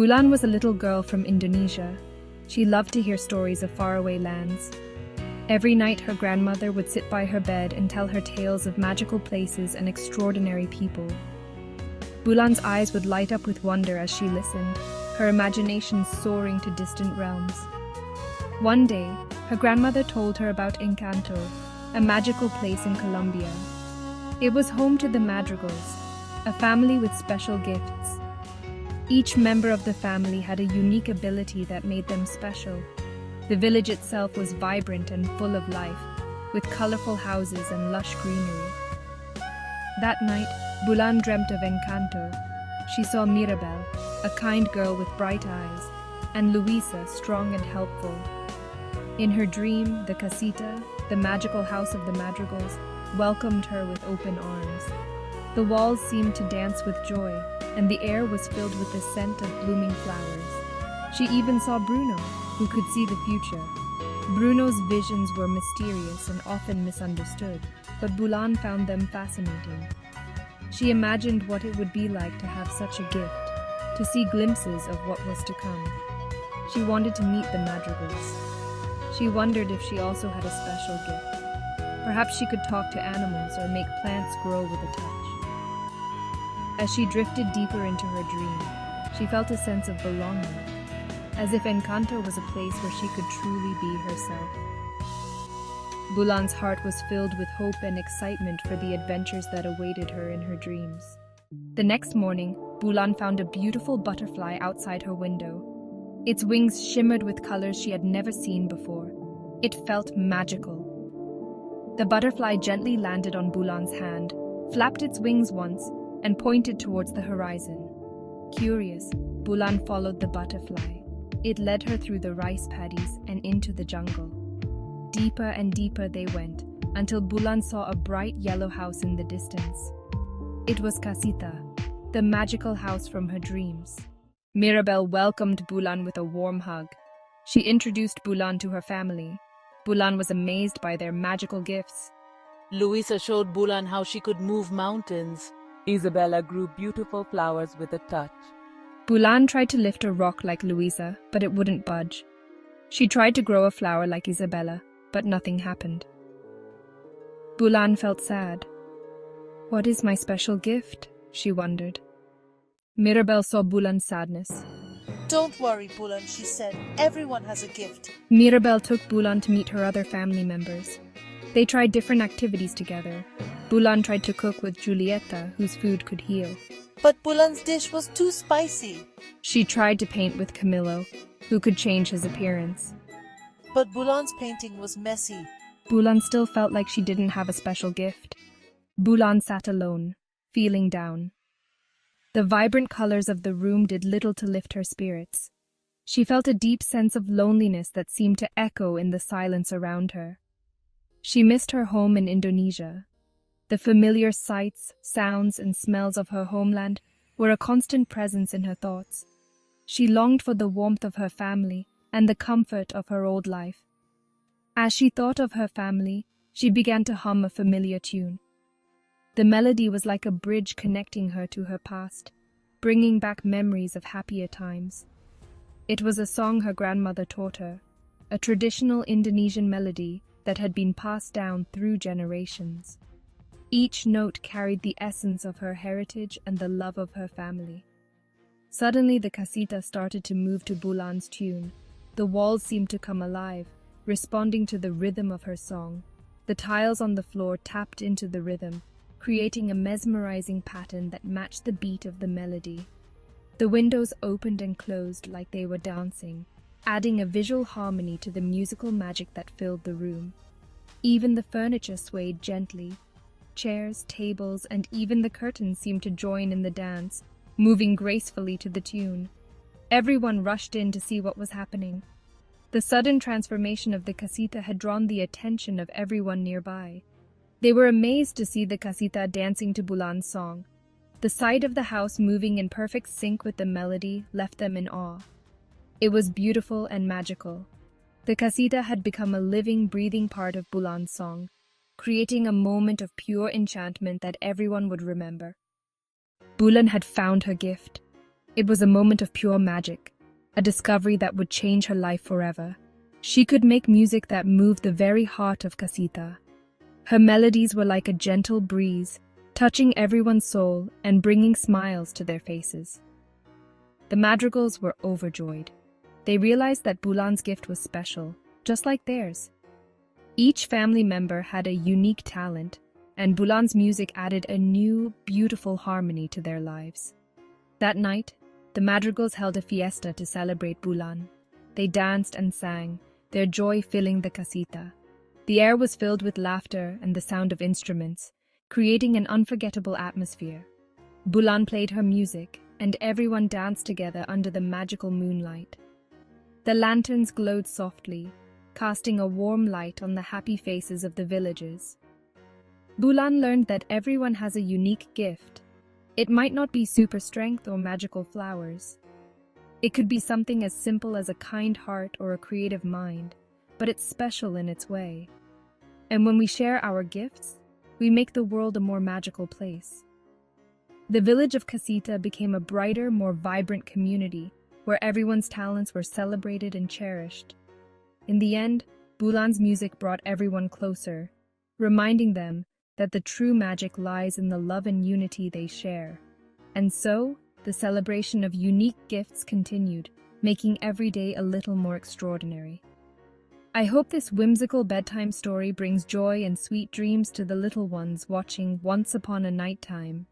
Bulan was a little girl from Indonesia. She loved to hear stories of faraway lands. Every night her grandmother would sit by her bed and tell her tales of magical places and extraordinary people. Bulan's eyes would light up with wonder as she listened, her imagination soaring to distant realms. One day, her grandmother told her about Encanto, a magical place in Colombia. It was home to the Madrigals, a family with special gifts. Each member of the family had a unique ability that made them special. The village itself was vibrant and full of life, with colorful houses and lush greenery. That night, Bulan dreamt of Encanto. She saw Mirabel, a kind girl with bright eyes, and Luisa, strong and helpful. In her dream, the casita, the magical house of the Madrigals, welcomed her with open arms. The walls seemed to dance with joy, and the air was filled with the scent of blooming flowers. She even saw Bruno, who could see the future. Bruno's visions were mysterious and often misunderstood, but Bulan found them fascinating. She imagined what it would be like to have such a gift, to see glimpses of what was to come. She wanted to meet the Madrigals. She wondered if she also had a special gift. Perhaps she could talk to animals or make plants grow with a touch. As she drifted deeper into her dream, she felt a sense of belonging, as if Encanto was a place where she could truly be herself. Bulan's heart was filled with hope and excitement for the adventures that awaited her in her dreams. The next morning, Bulan found a beautiful butterfly outside her window. Its wings shimmered with colors she had never seen before. It felt magical. The butterfly gently landed on Bulan's hand, flapped its wings once, and pointed towards the horizon. Curious, Bulan followed the butterfly. It led her through the rice paddies and into the jungle. Deeper and deeper they went, until Bulan saw a bright yellow house in the distance. It was Casita, the magical house from her dreams. Mirabel welcomed Bulan with a warm hug. She introduced Bulan to her family. Bulan was amazed by their magical gifts. Luisa showed Bulan how she could move mountains. Isabela grew beautiful flowers with a touch. Bulan tried to lift a rock like Luisa, but it wouldn't budge. She tried to grow a flower like Isabela, but nothing happened. Bulan felt sad. What is my special gift? She wondered. Mirabel saw Bulan's sadness. Don't worry, Bulan, she said. Everyone has a gift. Mirabel took Bulan to meet her other family members. They tried different activities together. Bulan tried to cook with Julieta, whose food could heal. But Bulan's dish was too spicy. She tried to paint with Camillo, who could change his appearance. But Bulan's painting was messy. Bulan still felt like she didn't have a special gift. Bulan sat alone, feeling down. The vibrant colors of the room did little to lift her spirits. She felt a deep sense of loneliness that seemed to echo in the silence around her. She missed her home in Indonesia. The familiar sights, sounds, and smells of her homeland were a constant presence in her thoughts. She longed for the warmth of her family and the comfort of her old life. As she thought of her family, she began to hum a familiar tune. The melody was like a bridge connecting her to her past, bringing back memories of happier times. It was a song her grandmother taught her, a traditional Indonesian melody that had been passed down through generations. Each note carried the essence of her heritage and the love of her family. Suddenly the casita started to move to Bulan's tune. The walls seemed to come alive, responding to the rhythm of her song. The tiles on the floor tapped into the rhythm, creating a mesmerizing pattern that matched the beat of the melody. The windows opened and closed like they were dancing, adding a visual harmony to the musical magic that filled the room. Even the furniture swayed gently. Chairs, tables, and even the curtains seemed to join in the dance, moving gracefully to the tune. Everyone rushed in to see what was happening. The sudden transformation of the casita had drawn the attention of everyone nearby. They were amazed to see the casita dancing to Bulan's song. The sight of the house moving in perfect sync with the melody left them in awe. It was beautiful and magical. The casita had become a living, breathing part of Bulan's song, creating a moment of pure enchantment that everyone would remember. Bulan had found her gift. It was a moment of pure magic, a discovery that would change her life forever. She could make music that moved the very heart of Casita. Her melodies were like a gentle breeze, touching everyone's soul and bringing smiles to their faces. The Madrigals were overjoyed. They realized that Bulan's gift was special, just like theirs. Each family member had a unique talent, and Bulan's music added a new, beautiful harmony to their lives. That night, the Madrigals held a fiesta to celebrate Bulan. They danced and sang, their joy filling the casita. The air was filled with laughter and the sound of instruments, creating an unforgettable atmosphere. Bulan played her music, and everyone danced together under the magical moonlight. The lanterns glowed softly, casting a warm light on the happy faces of the villagers. Bulan learned that everyone has a unique gift. It might not be super strength or magical flowers. It could be something as simple as a kind heart or a creative mind, but it's special in its way. And when we share our gifts, we make the world a more magical place. The village of Casita became a brighter, more vibrant community where everyone's talents were celebrated and cherished. In the end, Bulan's music brought everyone closer, reminding them that the true magic lies in the love and unity they share. And so, the celebration of unique gifts continued, making every day a little more extraordinary. I hope this whimsical bedtime story brings joy and sweet dreams to the little ones watching Once Upon a Nighttime.